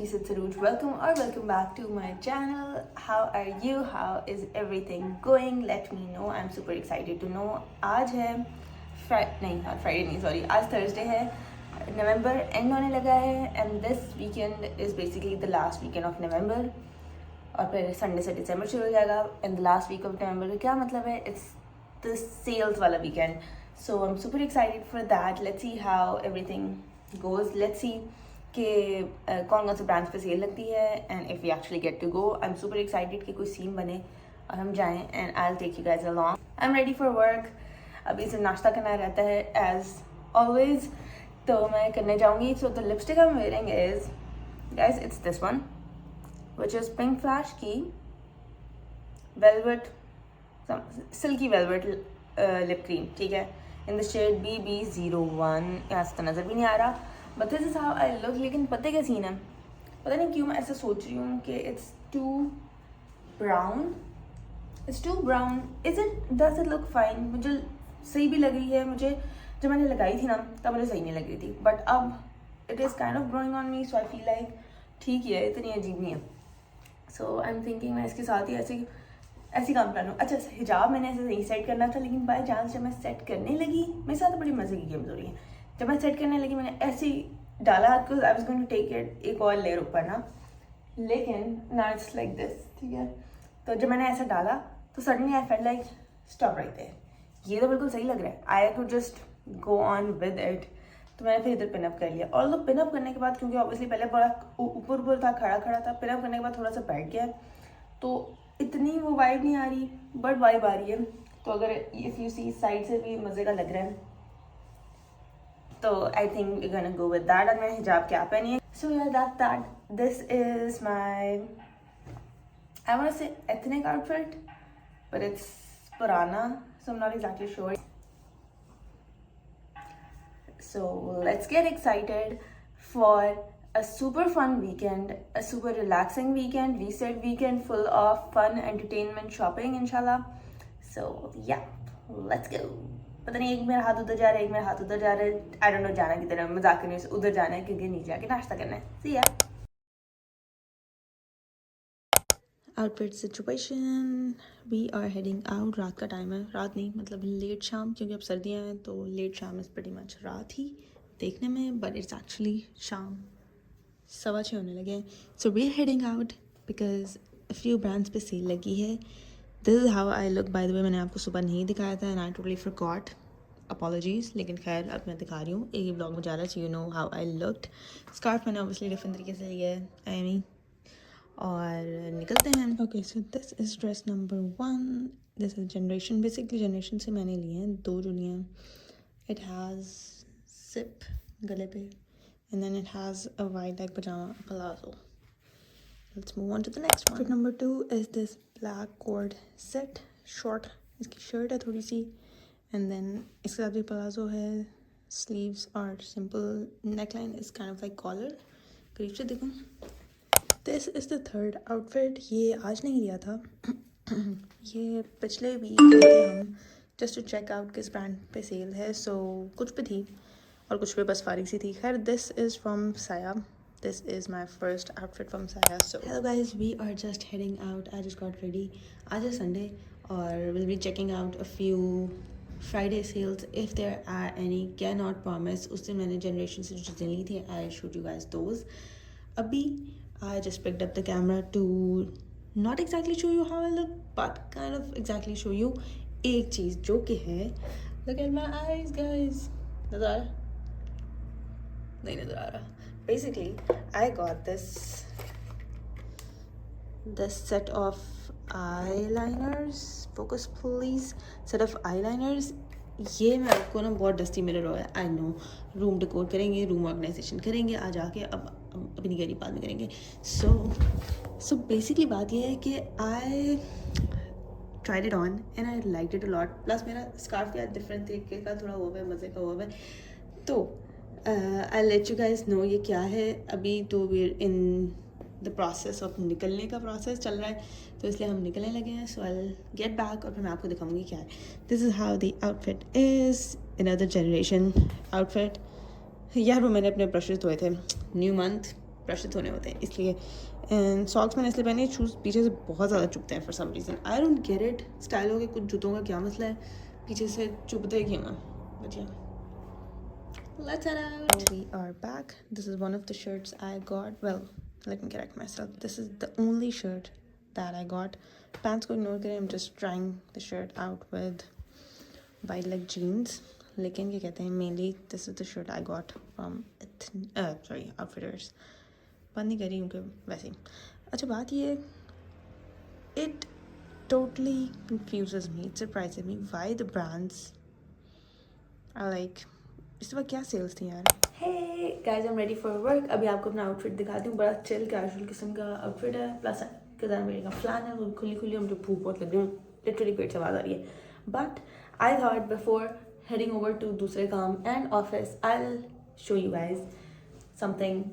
She's Saruj. Welcome back to my channel. How are you? How is everything going? Let me know. I'm super excited to know. आज है आज Thursday है. November end होने लगा है and this weekend is basically the last weekend of November. और फिर Sunday से December शुरू हो जाएगा and the last week of November का क्या मतलब है? It's the sales वाला weekend. So I'm super excited for that. Let's see how everything goes. Let's see कि कौन कौन से ब्रांड्स पे सेल लगती है and if we actually get to go I am super excited कि कोई सीन बने और हम जाएं and I will take you guys along. I am ready for work. अभी से नाश्ता करना रहता है एज ऑलवेज, तो मैं करने जाऊंगी. So the lipstick I am wearing is guys it's this one which is pink flash की velvet silky velvet lip cream. ठीक है, इन द शेड BB01. यहाँ से तो नज़र भी नहीं आ रहा but this is how I look. लेकिन पता क्या सीन है, पता नहीं क्यों मैं ऐसा सोच रही हूँ कि it's too brown. Is it does it look fine. मुझे सही भी लग रही है. मुझे जब मैंने लगाई थी ना तब मुझे सही नहीं लग रही थी बट अब it is kind of growing on me. So I feel like ठीक ही है, इतनी अजीब नहीं है. सो आई एम थिंकिंग मैं इसके साथ ही ऐसी काम कर लूँ. अच्छा, हिजाब मैंने ऐसे नहीं सेट करना था लेकिन बाय चांस जब मैं सेट करने लगी, मेरे साथ बड़ी मज़े की गेम्स हो रही हैं. जब मैं सेट करने लगी मैंने ऐसे ही डाला because I was going to take it एक और लेयर ऊपर ना, लेकिन ना इट्स लाइक दिस. ठीक है, तो जब मैंने ऐसा डाला तो suddenly I felt like stop right there. ये तो बिल्कुल सही लग रहा है. I could just go on with it. तो मैंने फिर इधर पिनअप कर लिया. और तो पिनअप करने के बाद क्योंकि ऑब्वियसली पहले बड़ा ऊपर था, खड़ा था, पिनअप करने के बाद थोड़ा सा बैठ गया तो इतनी वो वाइब नहीं आ रही बट वाइब आ रही है. तो अगर इफ़ यू सी साइड से भी मज़े का लग रहा है तो I think we gonna go with that. और मैंने हिजाब क्या पहनी है. सो यार that this is my I want to say ethnic outfit but it's पुराना so I am not exactly sure. So let's get excited for a super fun weekend, a super relaxing weekend, reset weekend full of fun, entertainment, shopping inshallah. So yeah, let's go. पता नहीं एक मेरा हाथ उधर जा रहा है, एक मेरा हाथ उधर जा रहा है. आई डोंट नो जाना किधर है. मजाक करने से उधर जाना है क्योंकि नीचे आके नाश्ता करना है. See ya. Outfit situation, we are heading out. रात का टाइम है, रात नहीं मतलब लेट शाम, क्योंकि अब सर्दियाँ हैं तो लेट शाम इज़ प्रीटी मच रात ही देखने में बट इट्स एक्चुअली शाम 6:15 होने लगे हैं. So we are heading out because few brands पे सेल लगी है. This is how I look. By the way मैंने आपको सुबह नहीं दिखाया था and I totally forgot, apologies. लेकिन खैर अब मैं दिखा रही हूँ एक ही ब्लॉग में जा रहा है. So you know how I looked. Scarf मैंने ऑब्वियसली डिफरेंट तरीके से लिया है एमी और निकलते हैं. Okay, so this is dress number 1. This is generation. Basically generation से मैंने लिए हैं, 2 जो लिए हैं. इट हैज़ जिप गले पे and then it has a wide leg pyjama palazzo. Let's move on to the next one. Number 2 is this black cord set short. इसकी शर्ट है थोड़ी सी एंड देन इसके साथ भी पलाजो है, स्लीव्स और simple neckline is kind of like collar. करीब से देखो. This is the third outfit. ये आज नहीं लिया था ये पिछले वीक गए थे हम जस्ट टू चेक आउट किस ब्रांड पे सेल है. सो कुछ पे थी और कुछ पे बस फारिग सी थी. खैर this is from Saya. This is my first outfit from Saya. So hello guys, we are just heading out. I just got ready. आज है संडे और will be checking out a few Friday sales if there are any. Can not promise. उस दिन मैंने Generation से जो चीज़ें ली थी I should you guys those. अभी I just picked up the camera to not exactly show you how I look but kind of exactly show you एक चीज़ जो कि है. Look at my eyes guys. नज़र आ रहा? नहीं नज़र आ रहा. Basically I got this set of eyeliners. Focus please. Set of eyeliners. ये मैं आपको ना बहुत डस्टी मिरर हो है. आई नो रूम डेकोर करेंगे, रूम ऑर्गेनाइजेशन करेंगे आज आके. अब अभी नहीं करी, बाद में करेंगे. सो बेसिकली बात ये है कि I tried it on and I like it a lot. Plus मेरा स्कार्फ यार डिफरेंट तरीके का थोड़ा हुआ है, मज़े का हुआ है. तो I let you guys know ये क्या है. अभी तो we in the process of निकलने का प्रोसेस चल रहा है तो इसलिए हम निकलने लगे हैं. सो आई गेट बैक और फिर मैं आपको दिखाऊंगी क्या है. This is how the outfit is. Another generation outfit. यार वो मैंने अपने ब्रशेस धोए थे. न्यू मंथ ब्रशेस होने होते हैं इसलिए। एंड सॉक्स मैंने इसलिए पहने, शूज़ पीछे से बहुत ज़्यादा चुभते हैं for some reason. I don't get it, Stylo के कुछ जूतों का क्या मसला है, पीछे से चुभते क्यों हैं। बट या let's head out. We are back. This is one of the shirts I got. Well, let me correct myself. This is the only shirt that I got. Pants को ignore करें. I'm just trying the shirt out with wide leg jeans. लेकिन क्या कहते हैं, mainly this is the shirt I got from Outfitters. बंद नहीं करी क्योंकि वैसे ही। अच्छा बात ये, it totally confuses me. It surprises me why the brands are like, इस वक्त क्या सेल्स थी यार। Hey guys, I'm ready for work. अभी आपको अपना आउटफिट दिखाती हूँ। बड़ा चिल कैजुअल किस्म का आउटफिट है, प्लस कज़ान मेरे का फ्लैन है, वो खुली खुली, मुझे भूख बहुत लग रही है, लिटरली पेट से आवाज़ आ रही है। But I thought before heading over to दूसरे काम and office, I will show you guys something,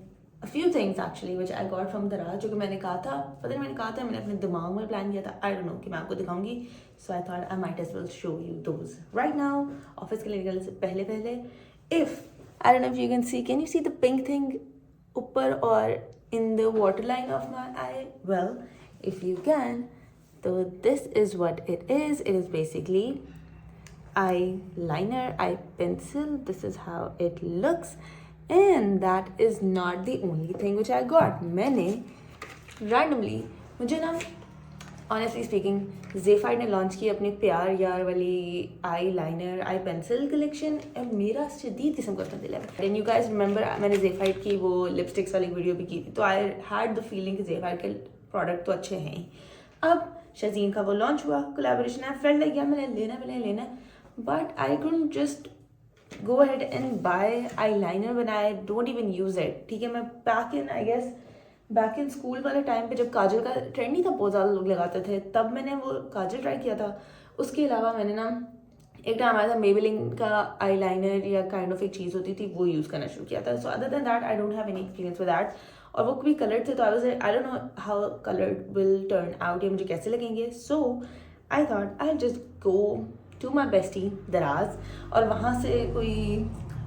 a few things actually which I got from Daraz, जो कि मैंने कहा था, पता नहीं मैंने कहा था, मैंने अपने दिमाग में प्लान किया था, I don't know कि मैं आपको दिखाऊंगी। So I thought I might as well show you those right now. Office के लिए निकलने से पहले if I don't know if you can you see the pink thing ऊपर और in the waterline of my eye? Well, if you can, so this is what it is. It is basically eyeliner, eye pencil. This is how it looks. And that is not the only thing which I got. मैंने randomly, मुझे ना honestly speaking, Zephyr ने launch की अपनी प्यार यार वाली eye liner आई pencil collection, और मेरा शदीद किस्म का उसमें दिल है। एंड यू गाइज रिमेंबर मैंने Zephyr की वो लिपस्टिक्स वाली वीडियो भी की थी, तो आई हैड द फीलिंग कि Zephyr के प्रोडक्ट तो अच्छे हैं ही। अब शज़ीन का वो लॉन्च हुआ, कोलैबोरेशन है, फेल्ट लग गया मैंने लेना, but I couldn't just go ahead and buy eyeliner when I don't even use it। ठीक है, मैं बैक इन स्कूल वाले टाइम पे जब काजल का ट्रेंड नहीं था, बहुत ज़्यादा लोग लगाते थे, तब मैंने वो काजल ट्राई किया था। उसके अलावा मैंने ना एक टाइम आया था मेबेलिन का आईलाइनर या काइंड ऑफ एक चीज़ होती थी, वो यूज़ करना शुरू किया था। So other than that I don't have any experience with that, और वो भी कलर्ड थे, तो I don't know how coloured will turn out, या मुझे कैसे लगेंगे। So I thought I just go to my bestie Daraz, और वहाँ से कोई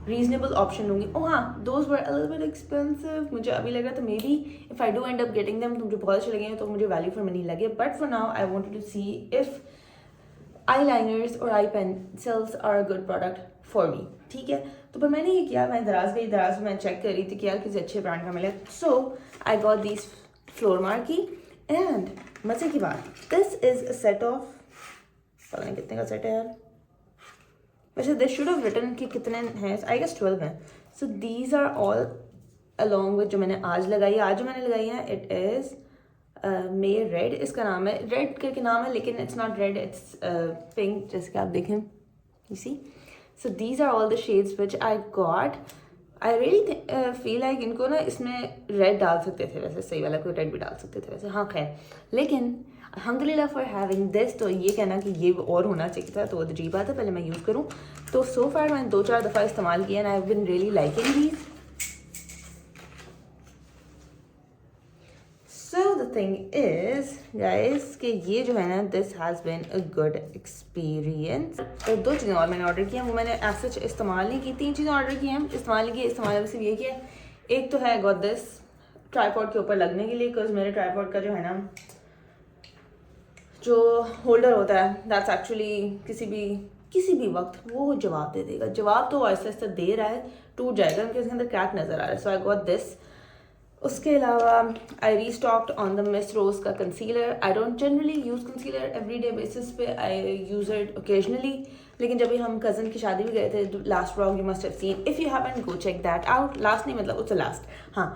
रीजनेबल ऑप्शन लूँगी। ओह हाँ, those were a little bit expensive. मुझे अभी लग रहा था maybe if I do end up getting them तो मुझे बहुत अच्छे लगेंगे, तो मुझे वैल्यू फॉर मनी लगे। But for now I wanted to see if eyeliners और eye pencils are a good product for me. ठीक है, तो पर मैंने ये किया, मैं दराज गई, दराज में चेक कर रही थी कि यार किसी अच्छे ब्रांड का मिले। So I got this floor marquee, and मजे की बात, this is a set of, पता नहीं कितने का सेट है यार, वैसे दिस शुड हैव रिटन कि कितने हैं, आई गेस 12 हैं। So these are all along with जो मैंने आज लगाई है। आज जो मैंने लगाई है इट इज़ मे रेड, इसका नाम है, रेड करके नाम है, लेकिन it's not red, it's pink, जैसे कि आप देखें, you see. So these are all the shades which I got. I really feel like इनको ना इसमें रेड डाल सकते थे, वैसे सही वाला कोई रेड भी डाल सकते थे वैसे, हाँ खैर, लेकिन अल्हम्दुलिल्लाह फॉर हैविंग दिस। तो ये कहना कि ये और होना चाहिए था, तो वो अजीब बात है, पहले मैं यूज़ करूँ। तो सो फार मैंने 2-4 दफ़ा इस्तेमाल किया and I have been really liking these. So the thing is guys कि ये जो है ना, this has been a good experience. और 2 चीज़ें और मैंने ऑर्डर किया, वो मैंने ऐसे इस्तेमाल नहीं की, 3 चीज़ें ऑर्डर की हैं, इस्तेमाल नहीं की, इस्तेमाल सिर्फ ये किया। एक तो है गॉट दिस ट्राईपॉड के ऊपर लगने के लिए, बिकॉज मेरे ट्राईपॉड का जो है ना, जो होल्डर होता है, दैट्स एक्चुअली किसी भी वक्त वो जवाब दे देगा। जवाब तो आहिस्ता आहिस्ता दे रहा है, टूट जाएगा क्योंकि उसके अंदर क्रैक नज़र आ रहा है। सो आई गॉट दिस। उसके अलावा आई रीस्टॉक्ड ऑन द मिस रोज का concealer. I don't generally use concealer everyday basis पे, आई यूज़ इट ओकेजनली, लेकिन जब भी हम कज़न की शादी भी गए थे, last vlog you must have seen, if you haven't go check that out. Last नहीं मतलब उससे लास्ट, हाँ,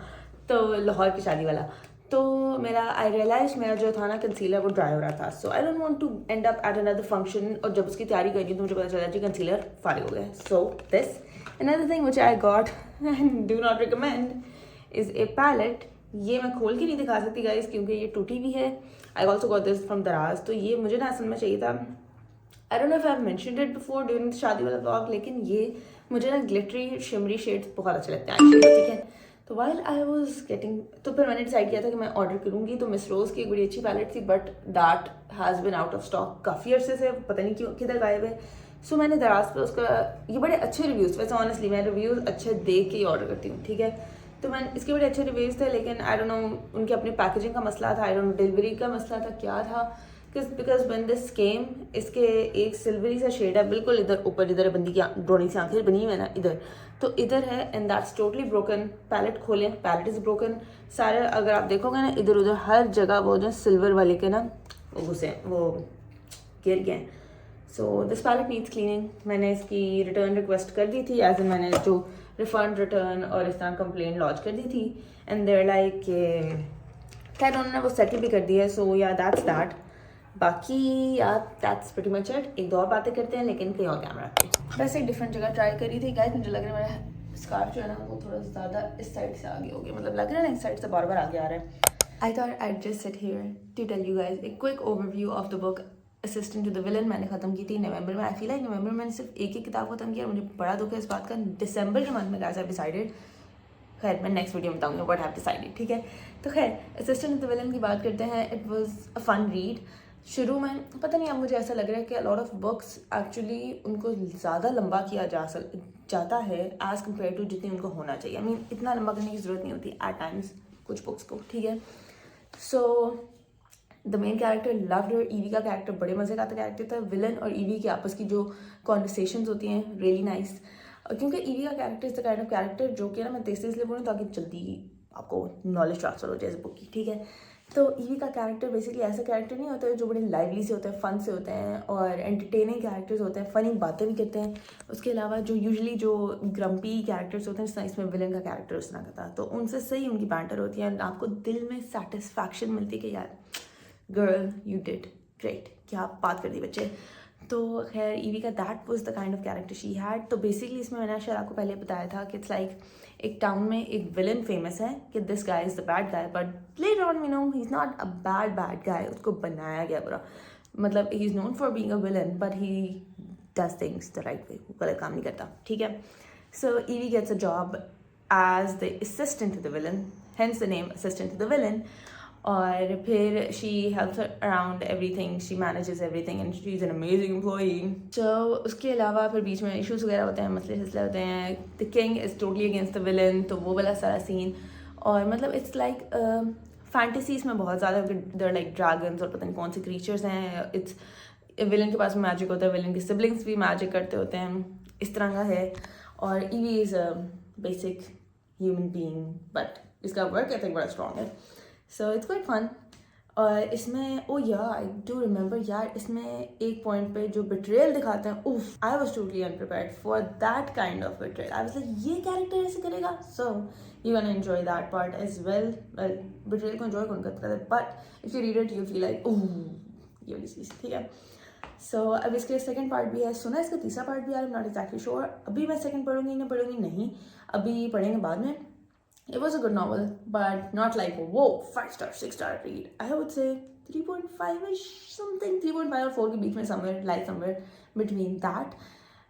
तो लाहौर की शादी वाला। तो मेरा आई रियलाइज मेरा जो था ना कंसीलर, वो ड्राई हो रहा था। So I don't want to end up at another function, और जब उसकी तैयारी करी तो मुझे पता चला कि कंसीलर फारिग हो गया। So this another thing which I got and do not recommend is a palette. ये मैं खोल के नहीं दिखा सकती गाइस क्योंकि ये टूटी भी है। I also got this from दराज। तो ये मुझे ना असल में चाहिए था, आई don't know if I have mentioned it before during शादी वाला व्लॉग, लेकिन ये मुझे ना ग्लिटरी शिमरी शेड्स बहुत अच्छे लगते हैं, ठीक है। तो वाइल आई वॉज गेटिंग, तो फिर मैंने डिसाइड किया था कि मैं ऑर्डर करूँगी। तो मिस रोज़ की एक बड़ी अच्छी पैलेट थी, but that has bin out of stock काफ़ी अर्से से, पता नहीं क्यों किधर गायब है। सो मैंने दराज पे उसका, ये बड़े अच्छे रिव्यूज़, वैसे ऑनेस्टली मैं रिव्यूज़ अच्छे देख के ही ऑर्डर करती हूँ, ठीक है। तो मैंने इसके बड़े अच्छे रिव्यूज़ थे, लेकिन आई डोंट नो उनके अपने पैकेजिंग का मसला था, आई डोंट नो डिलीवरी का मसला था, क्या था। बिकॉज व्हेन दिस केम, इसके एक सिल्वरी सा शेड है बिल्कुल इधर ऊपर, इधर बंदी की ड्रोनी से आंखें बनी हुई है ना इधर, तो इधर है, and that's totally broken. Palette खोलें, पैलेट इज़ ब्रोकन। सारे अगर आप देखोगे ना इधर उधर हर जगह वो जो सिल्वर वाले के ना वो घुसे, वो गिर गए। So this palette needs cleaning. मैंने इसकी रिटर्न रिक्वेस्ट कर दी थी, एज इन मैंने जो रिफंड रिटर्न और इस तरह कंप्लेन लॉन्च कर दी थी, एंड देयर लाइक खैर उन्होंने वो सेटल भी कर दिया है। सो या दैट्स दैट। बाकी यार दैट्स प्रीटी मच इट। एक दो और बातें करते हैं लेकिन कहीं और कैमरा पे। वैसे एक डिफरेंट जगह ट्राई करी थी गाइस, मुझे लग रहा है मेरा स्कार्फ जो है ना वो थोड़ा ज़्यादा इस साइड से आगे हो गया, मतलब लग रहा है ना इस साइड से बार बार आगे आ रहा है। I thought I just sit here to tell you guys a quick overview of the book assistant to the villain. मैंने खत्म की थी नवंबर में। आई फील लाइक नवंबर में मैंने सिर्फ एक ही किताब खत्म किया, मुझे बड़ा दुख है इस बात का। दिसंबर के मंथ में गाइस आई डिसाइडेड, खैर मैं नेक्स्ट वीडियो में बताऊंगी व्हाट हैव डिसाइडेड, ठीक है। तो खैर असिस्टेंट टू द विलन की बात करते हैं। It was a fun read. शुरू में पता नहीं, अब मुझे ऐसा लग रहा है कि लॉट ऑफ बुक्स एक्चुअली उनको ज़्यादा लंबा किया जाता है एज़ कम्पेयर टू जितनी उनको होना चाहिए। आई मीन इतना लंबा करने की ज़रूरत नहीं होती एट टाइम्स कुछ बुक्स को, ठीक है। So the main character loved her. EV का कैरेक्टर बड़े मज़े का कैरेक्टर था। विलन और ईवी की आपस की जो कॉन्वर्सेशंस होती हैं रियली नाइस, क्योंकि ईवी का character is the kind of character जो कि ना मैं तेज़ इसलिए बोलूँ ताकि जल्दी आपको नॉलेज ट्रांसफर हो जाए इस बुक की, ठीक है। तो ईवी का कैरेक्टर बेसिकली ऐसा कैरेक्टर नहीं होता है जो बड़े लाइवली से होते हैं, फन से होते हैं और एंटरटेनिंग कैरेक्टर्स होते हैं, फ़नी बातें भी करते हैं। उसके अलावा जो यूजुअली जो ग्रम्पी कैरेक्टर्स होते हैं, जिस इसमें विलन का कैरेक्टर उस तरह का था, तो उनसे सही उनकी बैंटर होती है, आपको दिल में सेटिस्फैक्शन मिलती है कि यार गर्ल यू डिड ग्रेट, क्या बात कर दी बच्चे। तो खैर ईवी का that was the kind of character she had. तो बेसिकली इसमें मैंने शायद आपको पहले बताया था कि इट्स लाइक एक टाउन में एक विलन फेमस है कि this guy is the bad guy, but later on we know he is not a bad guy. उसको बनाया गया बुरा, मतलब he is known for being a villain but he does things the right way, वो गलत काम नहीं करता, ठीक है। So Evie gets a job as the assistant to the villain, hence the name assistant to the villain. और फिर she helps around everything, she manages everything and she is an amazing employee. So उसके अलावा फिर बीच में issues वगैरह होते हैं, मसले होते हैं। The king is totally against the villain, तो वो वाला सारा सीन। और मतलब इट्स लाइक फैंटेसीज में बहुत ज़्यादा देयर लाइक ड्रैगन्स और पता नहीं कौन से क्रीचर्स हैं। इट्स विलन के पास मैजिक होता है, विलन के सिबलिंग्स भी मैजिक करते होते हैं, इस तरह का है। और Evie is a basic human being but इसका वर्क एथिक बड़ा स्ट्रॉन्ग है। So it's quite fun. और इसमें ओ या आई डू रिमेंबर यार, इसमें एक पॉइंट पे जो बिट्रेयल दिखाते हैं, उफ I was totally unprepared for that kind of betrayal. I was like ये कैरेक्टर ऐसे करेगा, so you can enjoy that part as well. Betrayal को एंजॉय कौन करता है, but if you read it you feel like oh ये वाली चीज़, ठीक है। सो अब इसके सेकंड पार्ट भी है, सुना इसका तीसरा पार्ट भी है, आई एम नॉट एक्जैक्टली श्योर। अभी मैं सेकंड पढ़ूंगी नहीं, अभी पढ़ेंगे बाद में। It was a good novel, but not like whoa 5 star 6 star read. I would say 3.5ish something, 3.5 और 4 के बीच में, somewhere between that.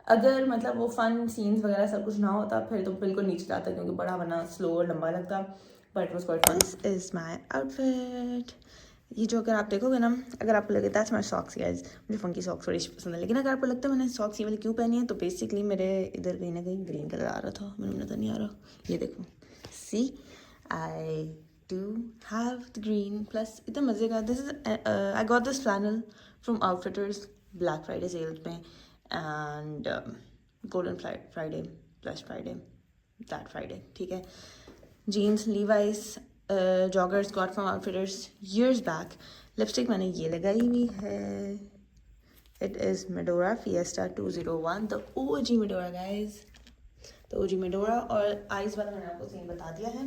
अगर मतलब वो फन सीन्स वगैरह सब कुछ ना होता फिर तो बिल्कुल नीचे जाता, क्योंकि बड़ा बना स्लो और लंबा लगता। But it was quite fun. This is my outfit. ये जो अगर आप देखोगे ना, अगर आपको लगे दैट्स माय सॉक्स गाइस, मुझे फंकी सॉक्स बड़ी पसंद है, लेकिन अगर आपको लगता है मैंने सॉक्स ये वाली क्यों पहनी है, तो बेसिकली मेरे इधर कहीं ना कहीं ग्रीन कलर आ रहा था, मैंने नज़र नहीं आ रहा, ये देखो see I do have the green plus इतना मज़े का। This is I got this flannel from Outfitters Black Friday sales में and Golden Friday Black Friday that Friday, ठीक है। Jeans Levi's joggers got from Outfitters years बैक। Lipstick मैंने ये लगाई हुई है, it is Medora fiesta 201, the OG Medora guys, the OG Medora. और आइज़ वाला मैंने आपको सीन बता दिया है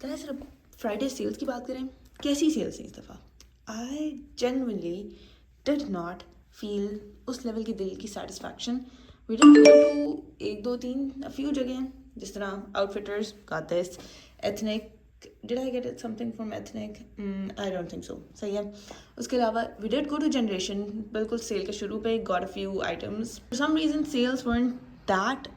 गाइज। अब फ्राइडे सेल्स की बात करें, कैसी सेल्स थी इस दफ़ा। I genuinely did not feel उस लेवल की दिल की satisfaction. We did go to 1 2 3 few जगह, जिस तरह outfitters got this, ethnic did I get it something from ethnic? I don't think so. सही है। उसके अलावा we did go to generation, बिल्कुल सेल के शुरू पे got a few items. For some reason sales weren't that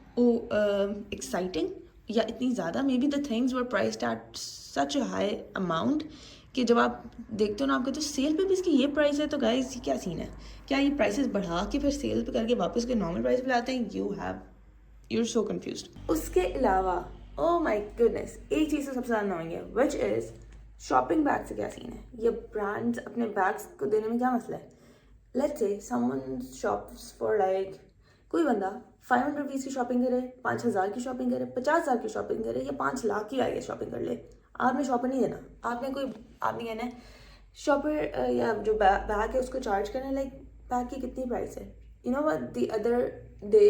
exciting या इतनी ज़्यादा। Maybe the things were priced at such a high amount कि जब आप देखते हो ना आपको तो सेल पे भी इसकी ये प्राइस है, तो गाइस ये क्या सीन है, क्या ये प्राइसेस बढ़ा के फिर सेल पे करके वापस के नॉर्मल प्राइस पे लाते हैं? You're so confused. उसके अलावा ओह माय गुडनेस, एक चीज़ तो सबसे ज़्यादा अननोइंग है, विच इज़ शॉपिंग बैग से क्या सीन है? ये ब्रांड्स अपने बैग्स को देने में क्या मसला है? Let's say someone shops for like, कोई बंदा 500 रुपीज़ की शॉपिंग करे, 5,000 की शॉपिंग करे, 50,000 की शॉपिंग करे या 5 लाख की आई शॉपिंग कर ले, आपने शॉपर नहीं देना। आपने कहना है शॉपर या जो बैग है उसको चार्ज करना है, लाइक बैग की कितनी प्राइस है? You know what, the other day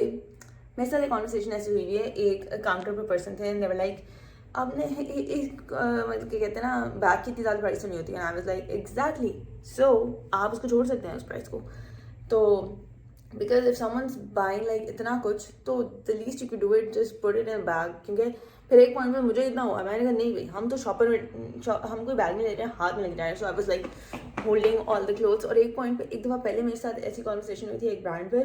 मेरे साथ एक कॉन्वर्सेशन ऐसी हुई है, एक काउंटर पर पर्सन थे, देवर लाइक आपने मतलब क्या कहते हैं ना, बैग की इतनी ज़्यादा प्राइस तो नहीं होती है। आई वाज लाइक एग्जैक्टली, सो आप उसको छोड़ सकते हैं उस प्राइस को। तो because if someone's buying like इतना कुछ, तो the least you can do it just put it in bag. क्योंकि फिर एक पॉइंट पे मुझे इतना हुआ, मैंने कहा नहीं भाई, हम तो शॉपर में हम कोई बैग नहीं ले रहे हैं, हाथ में लेके जा रहे हैं। So I was like holding all the clothes. और एक पॉइंट पे एक दफ़ा पहले मेरे साथ ऐसी कॉन्वर्सेशन हुई थी एक ब्रांड पे,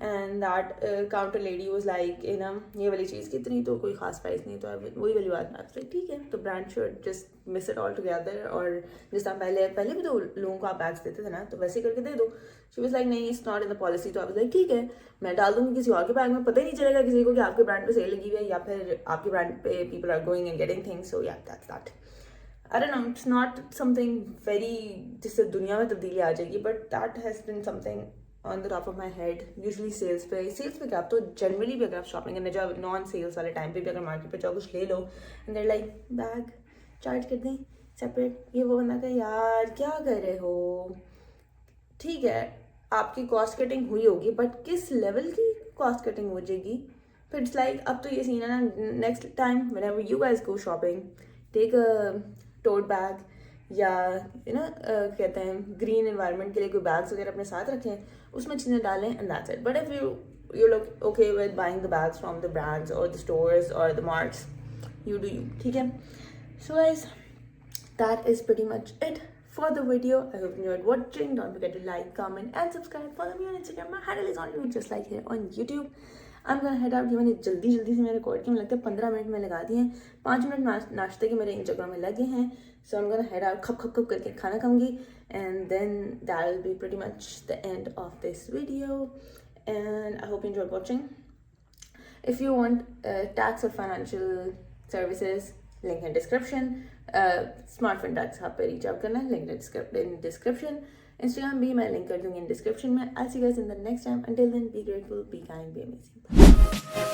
and that counter lady was like ये वाली चीज़ कितनी, तो कोई खास प्राइस नहीं, तो वही वाली बात मैं ठीक है, तो brand should just miss it all together. और जिस टाइम पहले भी तो लोगों को आप बैग्स देते थे ना, तो वैसे करके दे दो। शी वाज लाइक नहीं, it's not in the policy. तो आई वाज लाइक ठीक है, मैं डाल दूंगी किसी और के बैग में, पता ही नहीं चलेगा किसी को कि आपके ब्रांड पे सेल लगी हुई है या फिर आपके ब्रांड पे people are going and getting things. So yeah that's that. I don't know, it's not something very जिससे दुनिया में तब्दीली आ जाएगी, but that has been something on the top of my head. Usually sales पे क्या, आप तो जनरली भी अगर आप शॉपिंग करने जाओ नॉन सेल्स वाले टाइम पे भी अगर मार्केट पे जाओ कुछ ले लो, and there like bag charge कर दें सेपरेट, ये वो बंदा का यार क्या कर रहे हो? ठीक है, आपकी कॉस्ट कटिंग हुई होगी, बट किस लेवल की कॉस्ट कटिंग हो जाएगी? फिर इट्स लाइक अब तो ये सीन है ना, next time whenever you guys go shopping, take a tote bag या कहते हैं ग्रीन एनवायरनमेंट के लिए कोई बैग्स वगैरह अपने साथ रखें, उसमें चीज़ें डालें, and that's it. But if you look okay with buying the bags from the brands और द स्टोर्स और the marts, you do you, ठीक है? So guys, that is pretty much it for the video. I hope you enjoyed watching. Don't forget to like, comment and subscribe. Follow me on Instagram. My handle is on YouTube, just like here on YouTube. I'm gonna head out. ये मैंने जल्दी से मैं record किया, मुझे लगता है 15 minute में लगा दिए हैं। 5 मिनट नाश्ते के मेरे इंस्टाग्राम में लगे हैं। So I'm gonna head out, खप करके खाना खाऊंगी, and then that will be pretty much the end of this video. And I hope you enjoyed watching. If you want tax or financial services, link in description. Smartphone tax यहाँ पे reach out करना है, link in description. Instagram भी मैं link कर दूंगी in description में। I see you guys in the next time. Until then, be grateful, be kind, be amazing.